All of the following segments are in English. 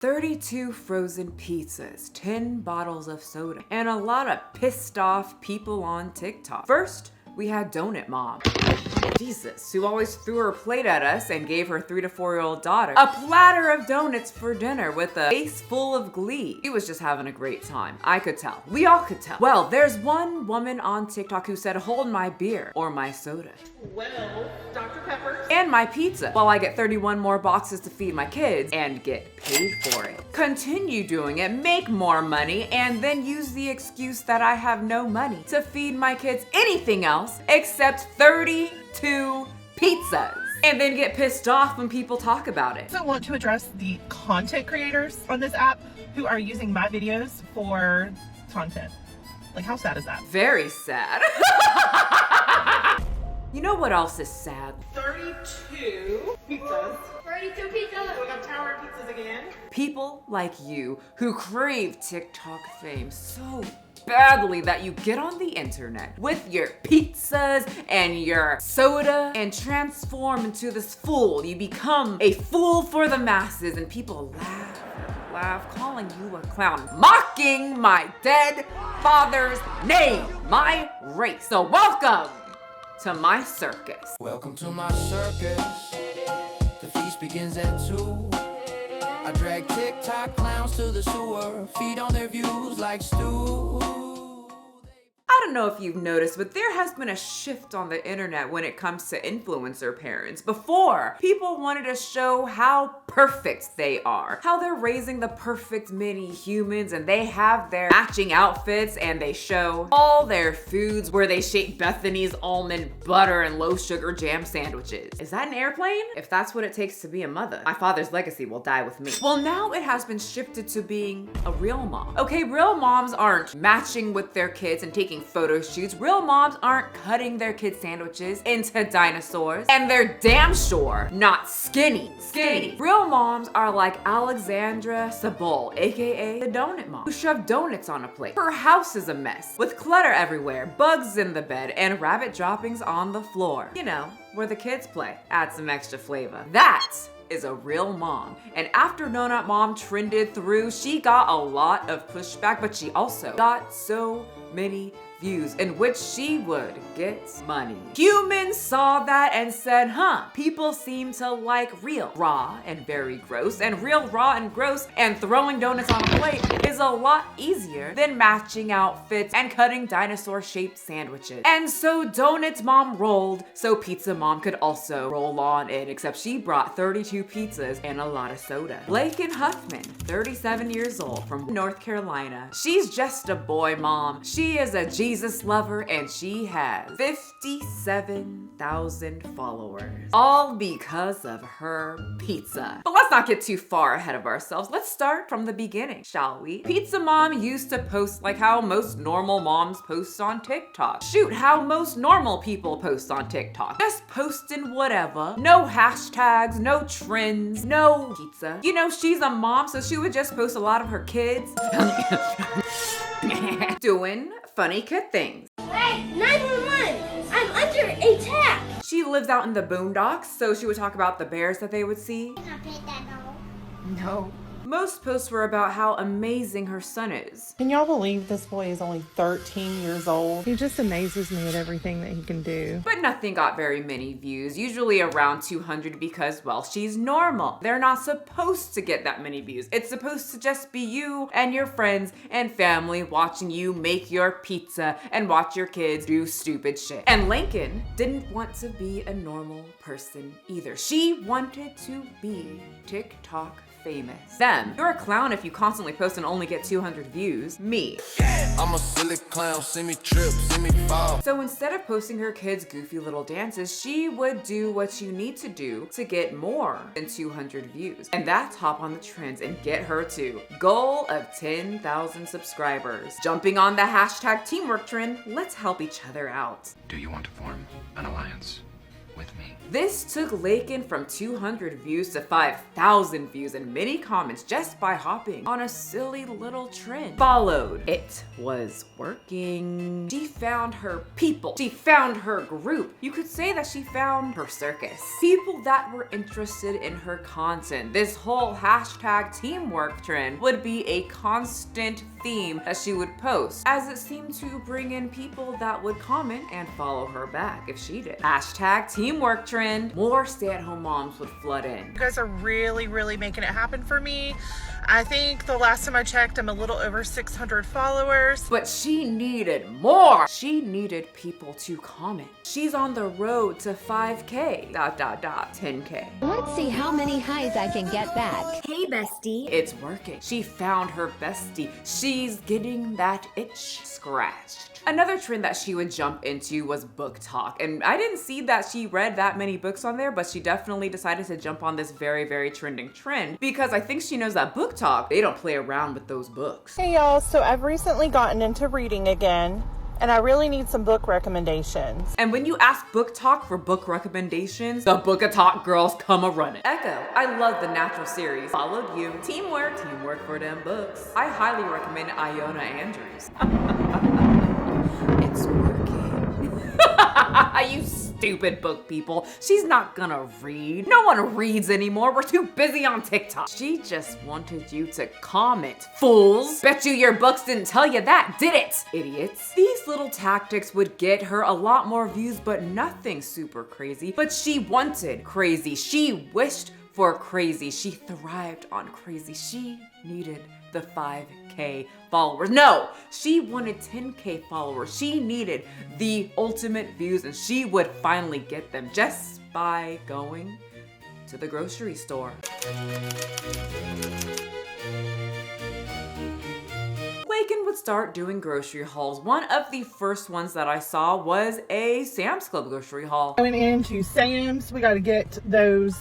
32 frozen pizzas, 10 bottles of soda, and a lot of pissed off people on TikTok. First, we had Donut Mom. Jesus, who always threw her plate at us and gave her 3 to 4-year-old daughter a platter of donuts for dinner with a face full of glee. She was just having a great time. I could tell. We all could tell. Well, there's one woman on TikTok who said, "Hold my beer or my soda. Well, Dr. Pepper. And my pizza, while I get 31 more boxes to feed my kids and get paid for it. Continue doing it, make more money, and then use the excuse that I have no money to feed my kids anything else except 32 pizzas. And then get pissed off when people talk about it." I also want to address the content creators on this app who are using my videos for content. Like, how sad is that? Very sad. You know what else is sad? 32 pizzas. 32 pizzas. We got tower pizzas again. People like you who crave TikTok fame so badly that you get on the internet with your pizzas and your soda and transform into this fool. You become a fool for the masses and people laugh, calling you a clown, mocking my dead father's name, my race. So welcome to my circus. Welcome to my circus. The feast begins at 2. I drag TikTok clowns to the sewer, feed on their views like stew. I don't know if you've noticed, but there has been a shift on the internet when it comes to influencer parents. Before, people wanted to show how perfect they are, how they're raising the perfect mini humans, and they have their matching outfits and they show all their foods where they shape Bethany's almond butter and low sugar jam sandwiches. Is that an airplane? If that's what it takes to be a mother, my father's legacy will die with me. Well, now it has been shifted to being a real mom. Okay, real moms aren't matching with their kids and taking photo shoots. Real moms aren't cutting their kids' sandwiches into dinosaurs. And they're damn sure not skinny. Real moms are like Alexandra Sabol, aka the donut mom, who shoved donuts on a plate. Her house is a mess, with clutter everywhere, bugs in the bed, and rabbit droppings on the floor. You know, where the kids play. Add some extra flavor. That is a real mom. And after Donut Mom trended through, she got a lot of pushback, but she also got so many views in which she would get money. Humans saw that and said, people seem to like real, raw, and very gross, and real, raw, and gross, and throwing donuts on a plate is a lot easier than matching outfits and cutting dinosaur-shaped sandwiches. And so Donut Mom rolled so Pizza Mom could also roll on in, except she brought 32 pizzas and a lot of soda. Lakin Huffman, 37 years old, from North Carolina. She's just a boy mom. She is a Jesus lover, and she has 57,000 followers, all because of her pizza. But let's not get too far ahead of ourselves. Let's start from the beginning, shall we? Pizza Mom used to post like how most normal moms post on TikTok. Shoot, how most normal people post on TikTok. Just posting whatever. No hashtags, no trends, no pizza. You know, she's a mom, so she would just post a lot of her kids doing funny kid things. Hey, 911! I'm under attack! She lives out in the boondocks, so she would talk about the bears that they would see. Can I pet that dog? No. Most posts were about how amazing her son is. Can y'all believe this boy is only 13 years old? He just amazes me at everything that he can do. But nothing got very many views, usually around 200 because, well, she's normal. They're not supposed to get that many views. It's supposed to just be you and your friends and family watching you make your pizza and watch your kids do stupid shit. And Lincoln didn't want to be a normal person either. She wanted to be TikTok famous. Them. You're a clown if you constantly post and only get 200 views. Me. I'm a silly clown, see me trip, see me fall. So instead of posting her kids' goofy little dances, she would do what you need to do to get more than 200 views. And that's hop on the trends and get her to goal of 10,000 subscribers. Jumping on the hashtag teamwork trend, let's help each other out. Do you want to form an alliance with me. This took Lakin from 200 views to 5,000 views and many comments just by hopping on a silly little trend. Followed. It was working. She found her people. She found her group. You could say that she found her circus. People that were interested in her content. This whole hashtag teamwork trend would be a constant theme that she would post, as it seemed to bring in people that would comment and follow her back if she did. Hashtag teamwork trend. More stay-at-home moms would flood in. You guys are really making it happen for me. I think the last time I checked, I'm a little over 600 followers. But she needed more. She needed people to comment. She's on the road to 5K, 10K. Let's see how many highs I can get back. Hey, bestie. It's working. She found her bestie. She's getting that itch scratched. Another trend that she would jump into was book talk. And I didn't see that she read that many books on there, but she definitely decided to jump on this very trending trend because I think she knows that book talk, they don't play around with those books. Hey y'all, so I've recently gotten into reading again, and I really need some book recommendations. And when you ask Book Talk for book recommendations, the Book of Talk girls come a-running. Echo, I love the Natural series. Followed you. Teamwork for them books. I highly recommend Iona Andrews. It's working. You stupid book people. She's not gonna read. No one reads anymore. We're too busy on TikTok. She just wanted you to comment, fools. Bet you your books didn't tell you that, did it, idiots? These little tactics would get her a lot more views, but nothing super crazy. But she wanted crazy. She wished for crazy. She thrived on crazy. She needed the 5K followers. No, she wanted 10K followers. She needed the ultimate views, and she would finally get them just by going to the grocery store. Lakin would start doing grocery hauls. One of the first ones that I saw was a Sam's Club grocery haul. Going into Sam's, we got to get those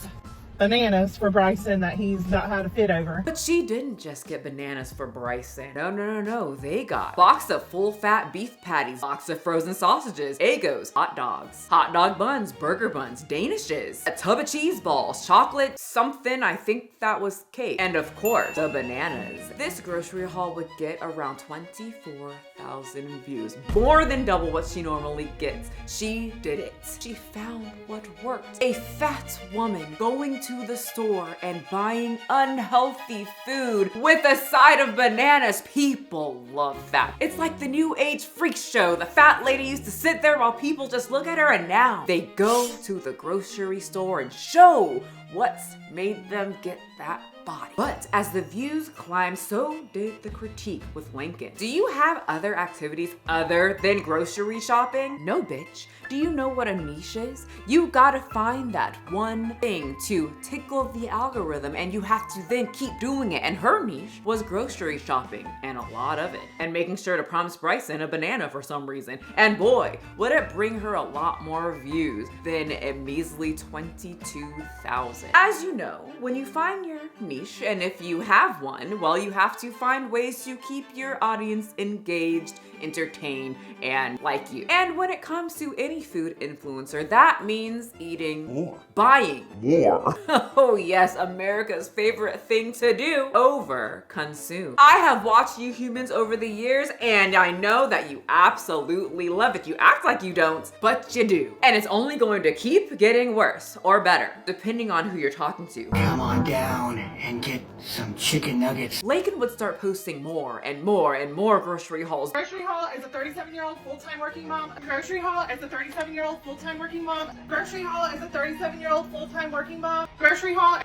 bananas for Bryson that he's not had a fit over. But she didn't just get bananas for Bryson. No. They got box of full fat beef patties, box of frozen sausages, Eggos, hot dogs, hot dog buns, burger buns, Danishes, a tub of cheese balls, chocolate something, I think that was cake, and of course, the bananas. This grocery haul would get around 24,000 views, more than double what she normally gets. She did it. She found what worked. A fat woman going to the store and buying unhealthy food with a side of bananas. People love that. It's like the new age freak show. The fat lady used to sit there while people just look at her, and now they go to the grocery store and show what's made them get that body. But as the views climbed, so did the critique with Lincoln. Do you have other activities other than grocery shopping? No, bitch. Do you know what a niche is? You gotta find that one thing to tickle the algorithm, and you have to then keep doing it. And her niche was grocery shopping, and a lot of it. And making sure to promise Bryson a banana for some reason. And boy, would it bring her a lot more views than a measly 22,000. As you know, when you find your niche, and if you have one, well, you have to find ways to keep your audience engaged, entertained, and like you. And when it comes to any food influencer, that means eating more, buying more. Oh yes, America's favorite thing to do, over consume. I have watched you humans over the years, and I know that you absolutely love it. You act like you don't, but you do. And it's only going to keep getting worse or better, depending on who you're talking to. Come on down and get some chicken nuggets. Lakin would start posting more and more grocery hauls. Grocery haul as a 37-year-old full-time working mom. Grocery haul as a 37-year-old full-time working mom. Grocery haul as a 37-year-old full-time working mom. Grocery haul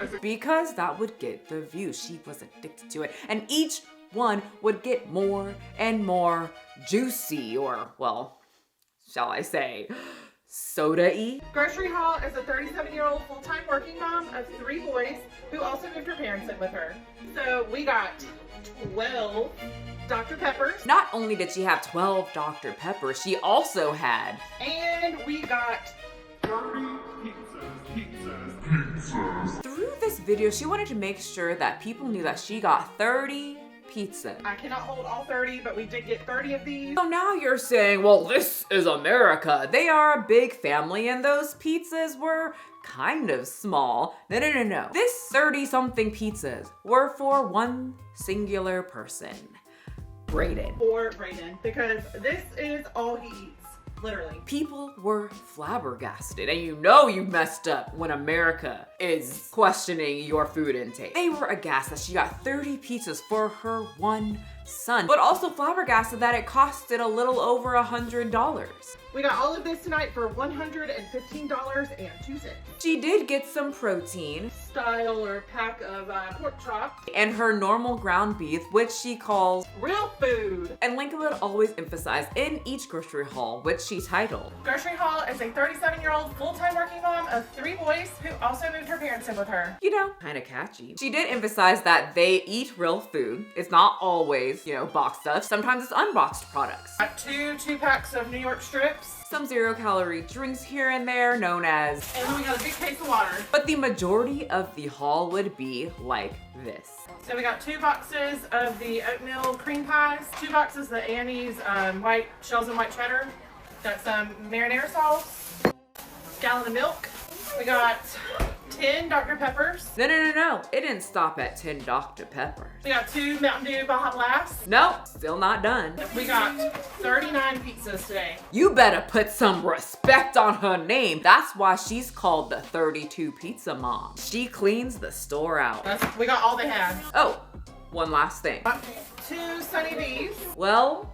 as a... Because that would get the views. She was addicted to it. And each one would get more and more juicy, or, well, shall I say, soda-y. Grocery haul as a 37-year-old full-time working mom of 3 boys who also moved her parents in with her. So we got 12 Dr. Peppers. Not only did she have 12 Dr. Peppers, she also had... And we got 30 pizzas. Through this video, she wanted to make sure that people knew that she got 30 pizza. I cannot hold all 30, but we did get 30 of these. So now you're saying, well, this is America. They are a big family and those pizzas were kind of small. No. This 30-something pizzas were for one singular person, Brayden. For Brayden, because this is all he eats. Literally. People were flabbergasted, and you know you messed up when America is questioning your food intake. They were aghast that she got 30 pizzas for her one son, but also flabbergasted that it costed a little over $100. We got all of this tonight for $115.02. She did get some protein, Style or pack of pork chop, and her normal ground beef, which she calls real food. and Lincoln would always emphasize in each grocery haul, which she titled. Grocery haul is a 37-year-old full-time working mom of 3 boys who also moved her parents in with her. You know, kind of catchy. She did emphasize that they eat real food. It's not always, boxed stuff. Sometimes it's unboxed products. Got 2 packs of New York strips. Some 0-calorie drinks here and there known as, And then we got a big case of water. but the majority of the haul would be like this. So we got 2 boxes of the oatmeal cream pies, 2 boxes of the Annie's white shells and white cheddar. Got some marinara sauce, gallon of milk. We got 10 Dr. Peppers. No. It didn't stop at 10 Dr. Peppers. We got 2 Mountain Dew Baja Blasts. Nope, still not done. We got 39 pizzas today. You better put some respect on her name. That's why she's called the 32 Pizza Mom. She cleans the store out. We got all they had. Oh, one last thing. Got 2 Sunny B's. Well,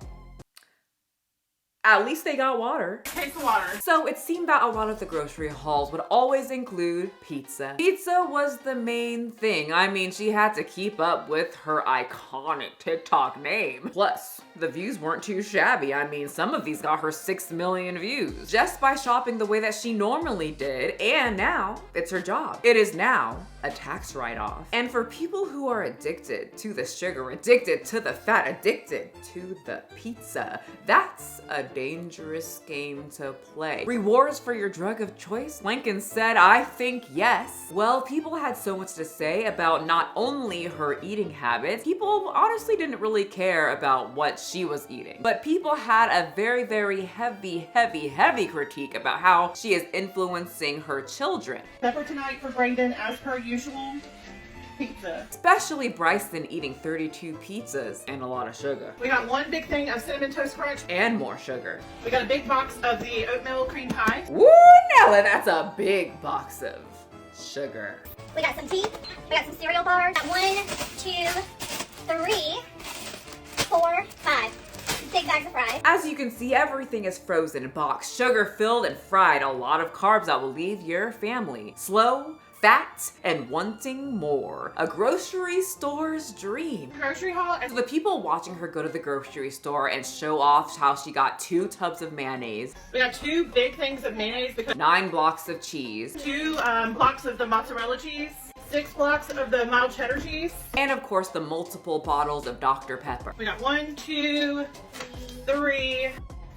at least they got water. Case of water. So it seemed that a lot of the grocery hauls would always include pizza. Pizza was the main thing. I mean, she had to keep up with her iconic TikTok name. Plus, the views weren't too shabby. I mean, some of these got her 6 million views just by shopping the way that she normally did, and now it's her job. It is now a tax write-off. And for people who are addicted to the sugar, addicted to the fat, addicted to the pizza, that's a dangerous game to play. Rewards for your drug of choice? Lincoln said, I think yes. Well, people had so much to say about not only her eating habits, people honestly didn't really care about what she was eating, but people had a very, very heavy critique about how she is influencing her children. Pepper tonight for Brayden as per usual. Pizza. Especially Bryson eating 32 pizzas and a lot of sugar. We got 1 big thing of Cinnamon Toast Crunch. And more sugar. We got a big box of the oatmeal cream pie. Woo, Nella, that's a big box of sugar. We got some tea. We got some cereal bars. Got 1, 2, 3, 4, 5. Big bags of fries. As you can see, everything is frozen, boxed, sugar-filled, and fried. A lot of carbs that will leave your family slow, fat, and wanting more. A grocery store's dream. Grocery haul. So the people watching her go to the grocery store and show off how she got 2 tubs of mayonnaise, We got 2 big things of mayonnaise because 9 blocks of cheese, 2 blocks of the mozzarella cheese, 6 blocks of the mild cheddar cheese. and of course the multiple bottles of Dr. Pepper. We got 1, 2, 3,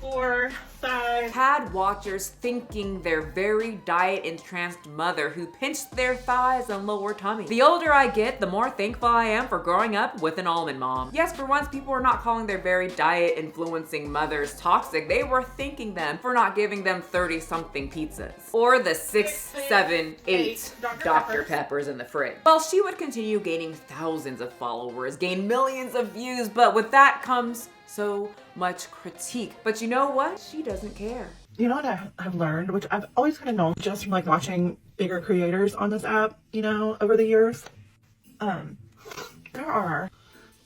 4, 5. Had watchers thinking their very diet-entranced mother who pinched their thighs and lower tummy. The older I get, the more thankful I am for growing up with an almond mom. Yes, for once, people were not calling their very diet-influencing mothers toxic. They were thanking them for not giving them 30-something pizzas. Or the 6, 7, 8 Dr. Peppers in the fridge. Well, she would continue gaining thousands of followers, gain millions of views, but with that comes so much critique. But you know what? She doesn't care. You know what I've learned, which I've always kind of known just from like watching bigger creators on this app, over the years. There are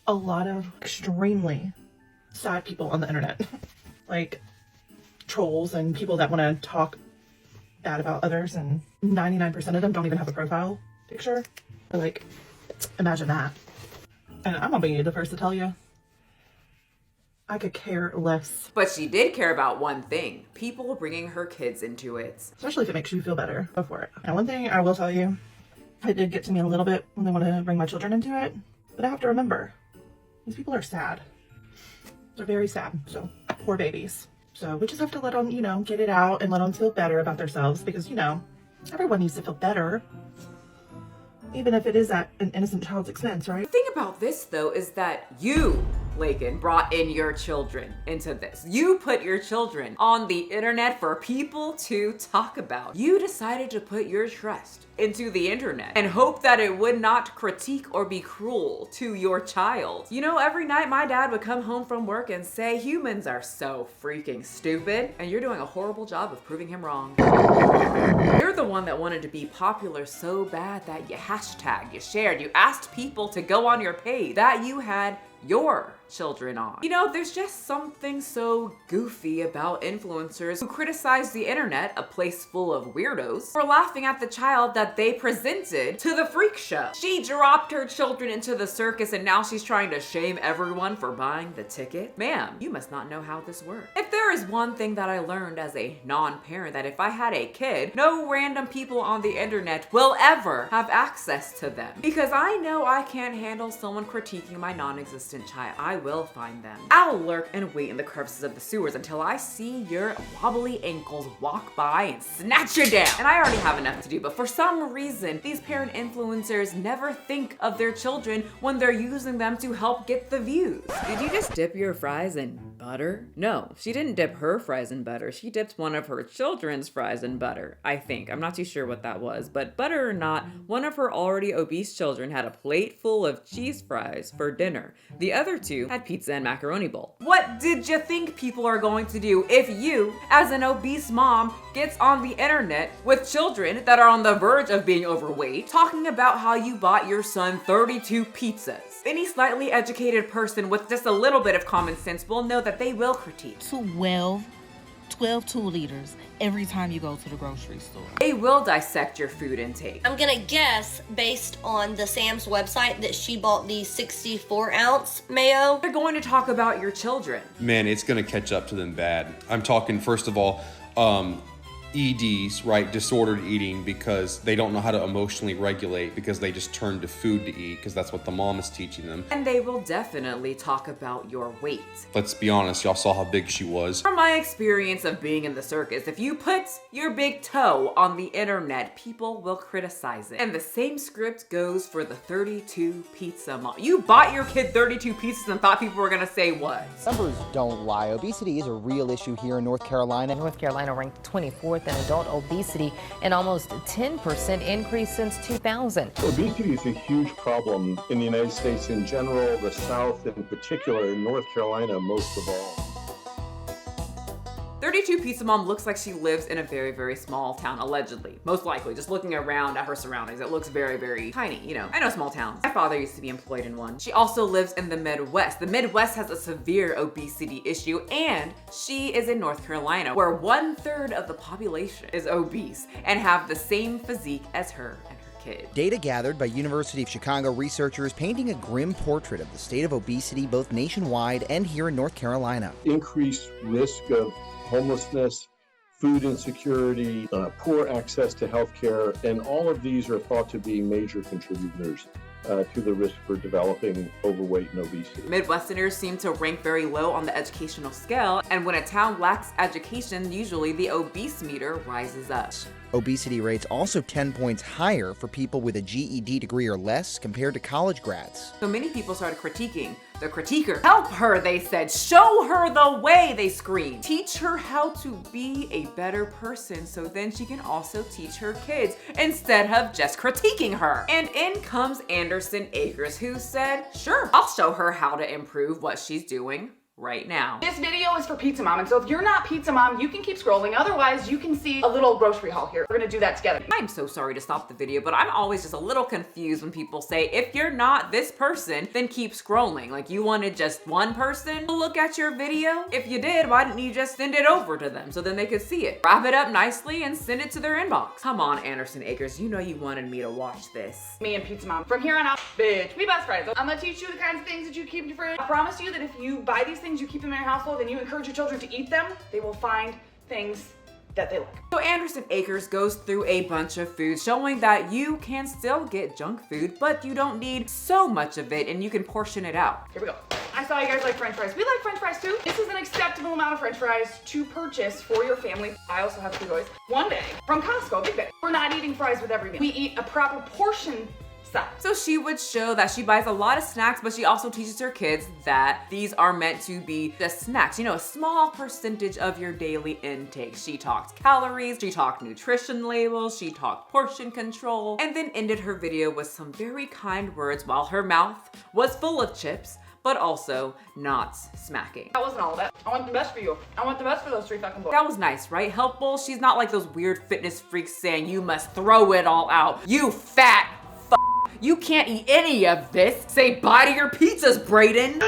a lot of extremely sad people on the internet. Like trolls and people that want to talk bad about others, and 99% of them don't even have a profile picture. But like, imagine that. And I'm gonna be the first to tell you, I could care less. But she did care about one thing, people bringing her kids into it. Especially if it makes you feel better. Go for it. Now, one thing I will tell you, it did get to me a little bit when they want to bring my children into it. But I have to remember, these people are sad. They're very sad. So, poor babies. So, we just have to let them, get it out and let them feel better about themselves. Because, everyone needs to feel better. even if it is at an innocent child's expense, right? The thing about this though is that you, Lakin, brought in your children into this. You put your children on the internet for people to talk about. You decided to put your trust into the internet and hope that it would not critique or be cruel to your child. You know, every night my dad would come home from work and say, humans are so freaking stupid, and you're doing a horrible job of proving him wrong. You're the one that wanted to be popular so bad that you hashtagged, you shared, you asked people to go on your page that you had your children on. You know, there's just something so goofy about influencers who criticize the internet, a place full of weirdos, for laughing at the child that they presented to the freak show. She dropped her children into the circus and now she's trying to shame everyone for buying the ticket. Ma'am, you must not know how this works. If there is one thing that I learned as a non-parent, that if I had a kid, no random people on the internet will ever have access to them. Because I know I can't handle someone critiquing my non-existent child. I will find them. I'll lurk and wait in the crevices of the sewers until I see your wobbly ankles walk by and snatch you down. And I already have enough to do, but for some reason, these parent influencers never think of their children when they're using them to help get the views. Did you just dip your fries in butter? No, she didn't dip her fries in butter. She dipped one of her children's fries in butter, I think. I'm not too sure what that was, but butter or not, one of her already obese children had a plate full of cheese fries for dinner. The other two had pizza and macaroni bowl. What did you think people are going to do if you, as an obese mom, gets on the internet with children that are on the verge of being overweight, talking about how you bought your son 32 pizzas? Any slightly educated person with just a little bit of common sense will know that they will critique. 12 2-liters every time you go to the grocery store. They will dissect your food intake. I'm gonna guess, based on the Sam's website, that she bought the 64-ounce mayo. They're going to talk about your children. Man, it's gonna catch up to them bad. I'm talking, first of all, EDs, right? Disordered eating, because they don't know how to emotionally regulate because they just turn to food to eat because that's what the mom is teaching them. And they will definitely talk about your weight. Let's be honest, y'all saw how big she was. From my experience of being in the circus, if you put your big toe on the internet, people will criticize it. And the same script goes for the 32 pizza mom. You bought your kid 32 pizzas and thought people were gonna say what? Numbers don't lie. Obesity is a real issue here in North Carolina. North Carolina ranked 24th in adult obesity, and almost 10% increase since 2000. Obesity is a huge problem in the United States in general, the South in particular, in North Carolina most of all. 32 Pizza Mom looks like she lives in a very, very small town, allegedly. Most likely, just looking around at her surroundings, it looks very, very tiny, you know. I know small towns. My father used to be employed in one. She also lives in the Midwest. The Midwest has a severe obesity issue, and she is in North Carolina, where 1/3 of the population is obese and have the same physique as her and her kid. Data gathered by University of Chicago researchers painting a grim portrait of the state of obesity both nationwide and here in North Carolina. Increased risk of homelessness, food insecurity, poor access to health care, and all of these are thought to be major contributors to the risk for developing overweight and obesity. Midwesterners seem to rank very low on the educational scale, and when a town lacks education, usually the obese meter rises up. Obesity rates also 10 points higher for people with a GED degree or less compared to college grads. So many people started critiquing the critiquer. Help her, they said. Show her the way, they screamed. Teach her how to be a better person so then she can also teach her kids instead of just critiquing her. And in comes Anderson Akers, who said, sure, I'll show her how to improve what she's doing right now. This video is for Pizza Mom, and so if you're not Pizza Mom, you can keep scrolling. Otherwise, you can see a little grocery haul here. We're gonna do that together. I'm so sorry to stop the video, but I'm always just a little confused when people say, if you're not this person, then keep scrolling. Like, you wanted just one person to look at your video? If you did, why didn't you just send it over to them so then they could see it? Wrap it up nicely and send it to their inbox. Come on, Anderson Akers, you know you wanted me to watch this. Me and Pizza Mom. From here on out, bitch, we best friends. I'm gonna teach you the kinds of things that you keep in your fridge. I promise you that if you buy these things, you keep them in your household, and you encourage your children to eat them, they will find things that they like. So Anderson Akers goes through a bunch of foods, showing that you can still get junk food, but you don't need so much of it and you can portion it out. Here we go. I saw you guys like French fries. We like French fries too. This is an acceptable amount of French fries to purchase for your family. I also have 2 boys. One day from Costco, big bag. We're not eating fries with every meal. We eat a proper portion pizza. So she would show that she buys a lot of snacks, but she also teaches her kids that these are meant to be just snacks, you know, a small percentage of your daily intake. She talked calories, she talked nutrition labels, she talked portion control, and then ended her video with some very kind words while her mouth was full of chips, but also not smacking. That wasn't all of it. I want the best for you. I want the best for those 3 fucking boys. That was nice, right? Helpful. She's not like those weird fitness freaks saying you must throw it all out. You fat f***. You can't eat any of this. Say bye to your pizzas, Brayden.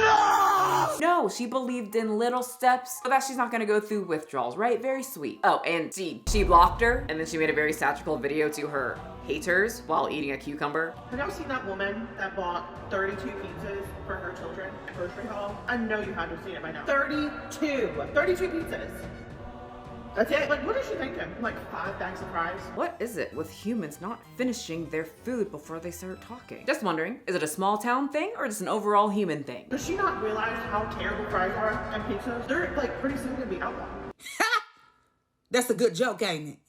No, she believed in little steps so that she's not gonna go through withdrawals, right? Very sweet. Oh, and she blocked her, and then she made a very satirical video to her haters while eating a cucumber. Have y'all seen that woman that bought 32 pizzas for her children at grocery haul? I know you had to have seen it by now. 32 pizzas. That's it. Like, what is she thinking? Like 5 bags of fries? What is it with humans not finishing their food before they start talking? Just wondering, is it a small town thing or just an overall human thing? Does she not realize how terrible fries are and pizzas? They're like pretty soon gonna be outlawed. That's a good joke, ain't it?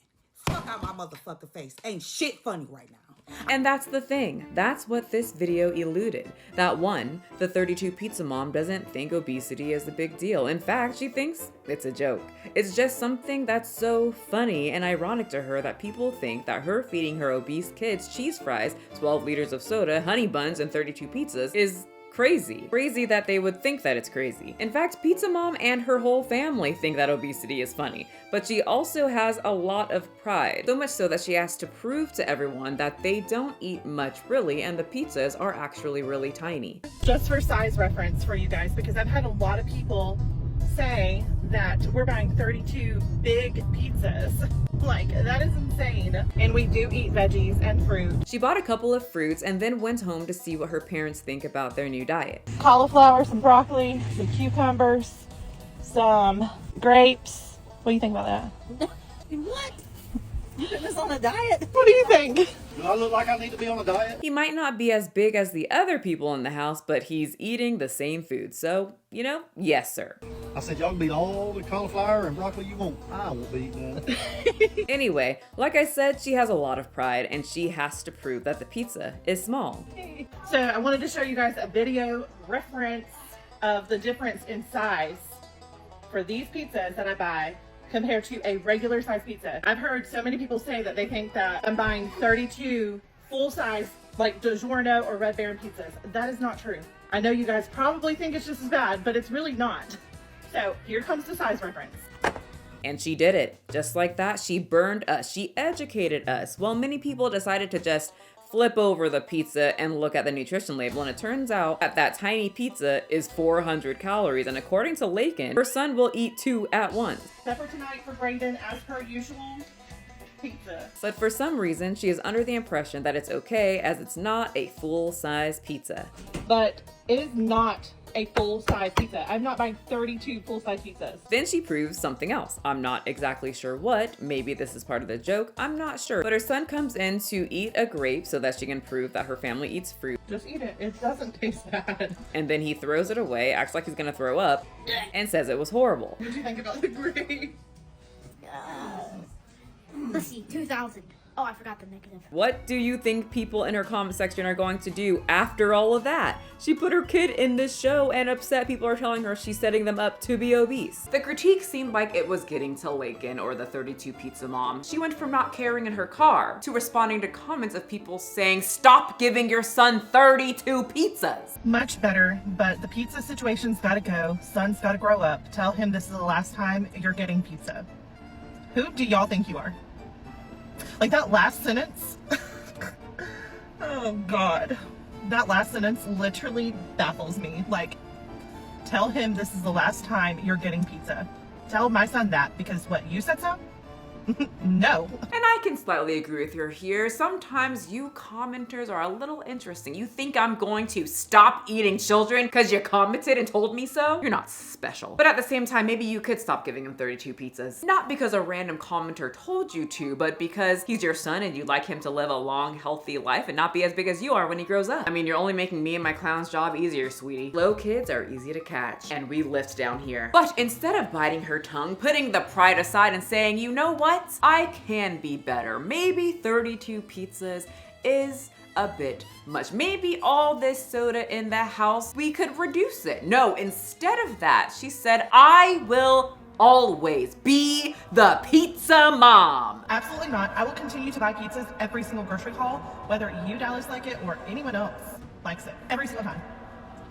Fuck out my motherfucking face. Ain't shit funny right now. And that's the thing. That's what this video eluded. That one, the 32 pizza mom doesn't think obesity is a big deal. In fact, she thinks it's a joke. It's just something that's so funny and ironic to her that people think that her feeding her obese kids cheese fries, 12 liters of soda, honey buns, and 32 pizzas is crazy. Crazy that they would think that it's crazy. In fact, Pizza Mom and her whole family think that obesity is funny, but she also has a lot of pride. So much so that she has to prove to everyone that they don't eat much really, and the pizzas are actually really tiny. Just for size reference for you guys, because I've had a lot of people say that we're buying 32 big pizzas. Like, that is insane. And we do eat veggies and fruit. She bought a couple of fruits and then went home to see what her parents think about their new diet. Cauliflower, some broccoli, some cucumbers, some grapes. What do you think about that? What? You put this on a diet? What do you think? Do I look like I need to be on a diet? He might not be as big as the other people in the house, but he's eating the same food. So, you know, yes, sir. I said, y'all can eat all the cauliflower and broccoli you want. I won't be eating that. Anyway, like I said, she has a lot of pride and she has to prove that the pizza is small. So I wanted to show you guys a video reference of the difference in size for these pizzas that I buy compared to a regular size pizza. I've heard so many people say that they think that I'm buying 32 full size like DiGiorno or Red Baron pizzas. That is not true. I know you guys probably think it's just as bad, but it's really not. So here comes the size reference. And she did it. Just like that, she burned us. She educated us. Well, many people decided to just flip over the pizza and look at the nutrition label, and it turns out that tiny pizza is 400 calories, and according to Lakin, her son will eat 2 at once. Supper tonight for Brayden, as per usual, pizza. But for some reason, she is under the impression that it's okay as it's not a full-size pizza. But it is not a full-size pizza. I'm not buying 32 full-size pizzas. Then she proves something else. I'm not exactly sure what. Maybe this is part of the joke. I'm not sure. But her son comes in to eat a grape so that she can prove that her family eats fruit. Just eat it. It doesn't taste bad. And then he throws it away, acts like he's gonna throw up, and says it was horrible. What do you think about the grape? Let's see, 2,000. Oh, I forgot the negative. What do you think people in her comment section are going to do after all of that? She put her kid in this show and upset people are telling her she's setting them up to be obese. The critique seemed like it was getting to Lakin, or the 32 pizza mom. She went from not caring in her car to responding to comments of people saying, stop giving your son 32 pizzas. Much better, but the pizza situation's gotta go. Son's gotta grow up. Tell him this is the last time you're getting pizza. Who do y'all think you are? Like that last sentence? Oh God. That last sentence literally baffles me. Like, tell him this is the last time you're getting pizza. Tell my son that, because what, you said so? No. And I can slightly agree with her here. Sometimes you commenters are a little interesting. You think I'm going to stop eating children because you commented and told me so? You're not special. But at the same time, maybe you could stop giving him 32 pizzas. Not because a random commenter told you to, but because he's your son and you'd like him to live a long, healthy life and not be as big as you are when he grows up. I mean, you're only making me and my clown's job easier, sweetie. Low kids are easy to catch, and we lift down here. But instead of biting her tongue, putting the pride aside and saying, you know what? I can be better. Maybe 32 pizzas is a bit much. Maybe all this soda in the house, we could reduce it. No, instead of that, she said, I will always be the pizza mom. Absolutely not. I will continue to buy pizzas every single grocery haul, whether you, Dallas, like it or anyone else likes it. Every single time.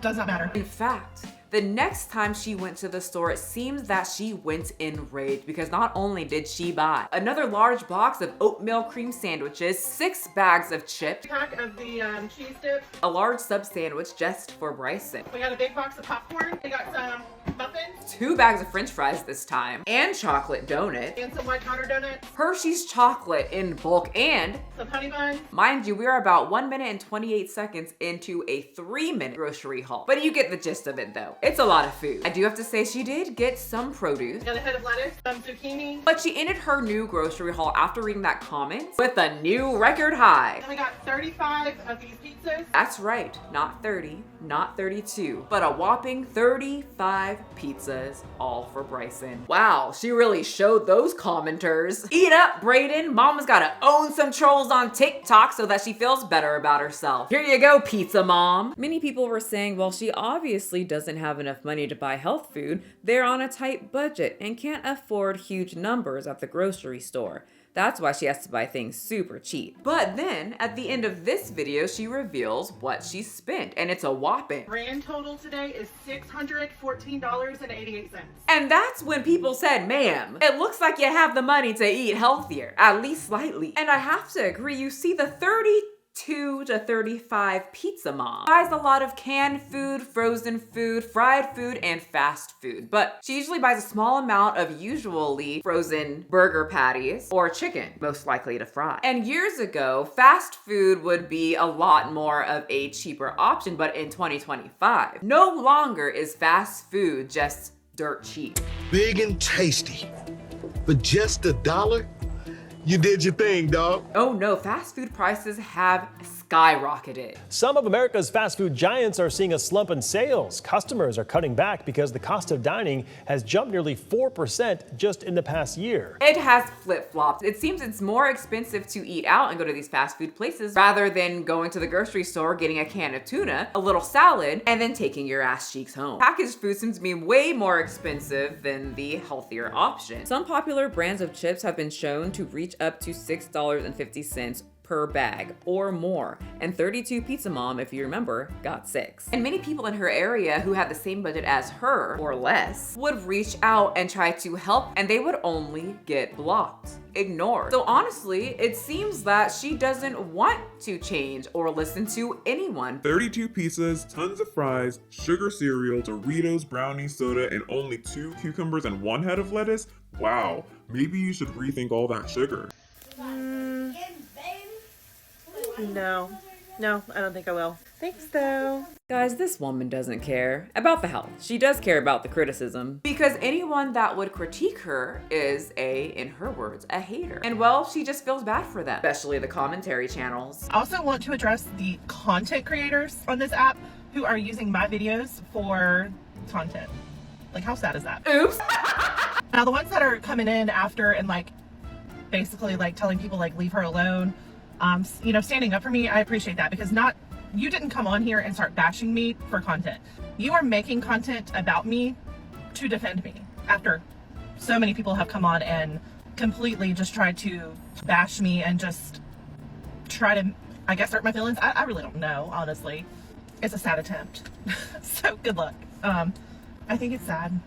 Does not matter. In fact, the next time she went to the store, it seems that she went enraged because not only did she buy another large box of oatmeal cream sandwiches, 6 bags of chips, Pack of the cheese dip. a large sub sandwich just for Bryson, We got a big box of popcorn. We got some muffins 2 bags of french fries this time, and chocolate donuts, and some white powder donuts, Hershey's chocolate in bulk, and some honey buns. mind you, we are about 1 minute and 28 seconds into a 3-minute grocery haul. But you get the gist of it though. It's a lot of food. I do have to say she did get some produce. Got a head of lettuce, some zucchini. But she ended her new grocery haul after reading that comment with a new record high. And we got 35 of these pizzas. That's right, not 30, not 32, but a whopping 35 pizzas, all for Bryson. Wow, she really showed those commenters. Eat up, Brayden. Mama's gotta own some trolls on TikTok so that she feels better about herself. Here you go, pizza mom. Many people were saying, well, she obviously doesn't have enough money to buy health food. They're on a tight budget and can't afford huge numbers at the grocery store. That's why she has to buy things super cheap. But then at the end of this video, she reveals what she spent, and it's a whopping. Grand total today is $614.88. And that's when people said, ma'am, it looks like you have the money to eat healthier, at least slightly. And I have to agree, you see the 32 to 35 pizza mom buys a lot of canned food, frozen food, fried food, and fast food. But she usually buys a small amount of usually frozen burger patties or chicken, most likely to fry. And years ago, fast food would be a lot more of a cheaper option, but in 2025, no longer is fast food just dirt cheap. Big and tasty. For just $1? You did your thing, dog. Oh no, fast food prices have skyrocketed. Some of America's fast food giants are seeing a slump in sales. Customers are cutting back because the cost of dining has jumped nearly 4% just in the past year. It has flip-flopped. It seems it's more expensive to eat out and go to these fast food places rather than going to the grocery store, getting a can of tuna, a little salad, and then taking your ass cheeks home. Packaged food seems to be way more expensive than the healthier option. Some popular brands of chips have been shown to reach up to $6.50 per bag or more, and 32 Pizza Mom, if you remember, got 6. And many people in her area who had the same budget as her or less would reach out and try to help, and they would only get blocked, ignored. So honestly, it seems that she doesn't want to change or listen to anyone. 32 pizzas, tons of fries, sugar cereal, Doritos, brownies, soda, and only 2 cucumbers and 1 head of lettuce? Wow, maybe you should rethink all that sugar. No, I don't think I will. Thanks though. Guys, this woman doesn't care about the health. She does care about the criticism, because anyone that would critique her is in her words, a hater. And well, she just feels bad for them, especially the commentary channels. I also want to address the content creators on this app who are using my videos for content. Like, how sad is that? Oops. Now, the ones that are coming in after and like basically like telling people like leave her alone, you know, standing up for me, I appreciate that, because you didn't come on here and start bashing me for content. You are making content about me to defend me after so many people have come on and completely just tried to bash me and just try to, I guess, hurt my feelings. I really don't know, honestly. It's a sad attempt. So good luck. I think it's sad.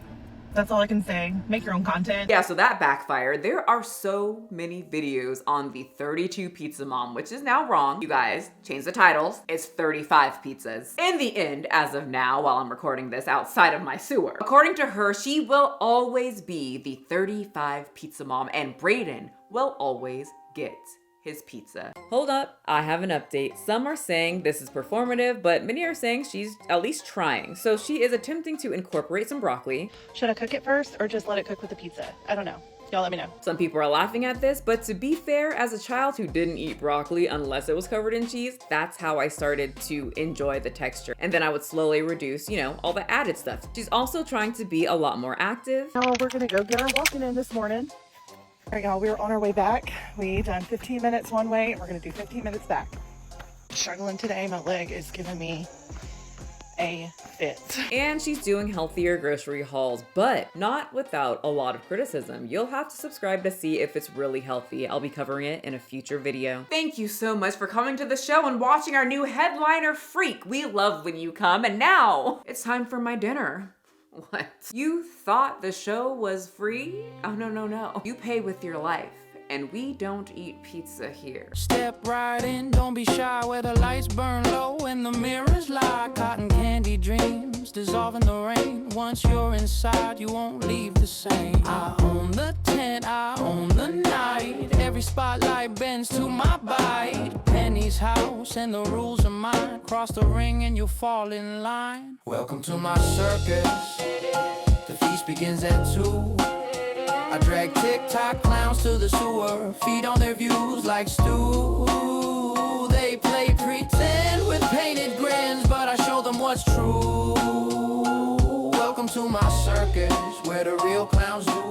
That's all I can say. Make your own content. Yeah, so that backfired. There are so many videos on the 32 Pizza Mom, which is now wrong. You guys, change the titles. It's 35 pizzas. In the end, as of now, while I'm recording this outside of my sewer, according to her, she will always be the 35 Pizza Mom, and Brayden will always get his pizza. Hold up, I have an update. Some are saying this is performative, but many are saying she's at least trying. So she is attempting to incorporate some broccoli. Should I cook it first or just let it cook with the pizza? I don't know. Y'all let me know. Some people are laughing at this, but to be fair, as a child who didn't eat broccoli unless it was covered in cheese, that's how I started to enjoy the texture. And then I would slowly reduce, you know, all the added stuff. She's also trying to be a lot more active. Now we're gonna go get our walking in this morning. All right, y'all, we're on our way back. We done 15 minutes one way, and we're gonna do 15 minutes back. Struggling today. My leg is giving me a fit. And she's doing healthier grocery hauls, but not without a lot of criticism. You'll have to subscribe to see if it's really healthy. I'll be covering it in a future video. Thank you so much for coming to the show and watching our new headliner freak. We love when you come, and now it's time for my dinner. What? You thought the show was free? Oh, no. You pay with your life. And we don't eat pizza here. Step right in, don't be shy, where the lights burn low and the mirrors lie. Cotton candy dreams dissolve in the rain. Once you're inside, you won't leave the same. I own the tent, I own the night. Every spotlight bends to my bite. Penny's house and the rules are mine. Cross the ring and you'll fall in line. Welcome to my circus. The feast begins at 2. I drag TikTok clowns to the sewer, feed on their views like stew. They play pretend with painted grins, but I show them what's true. Welcome to my circus, where the real clowns do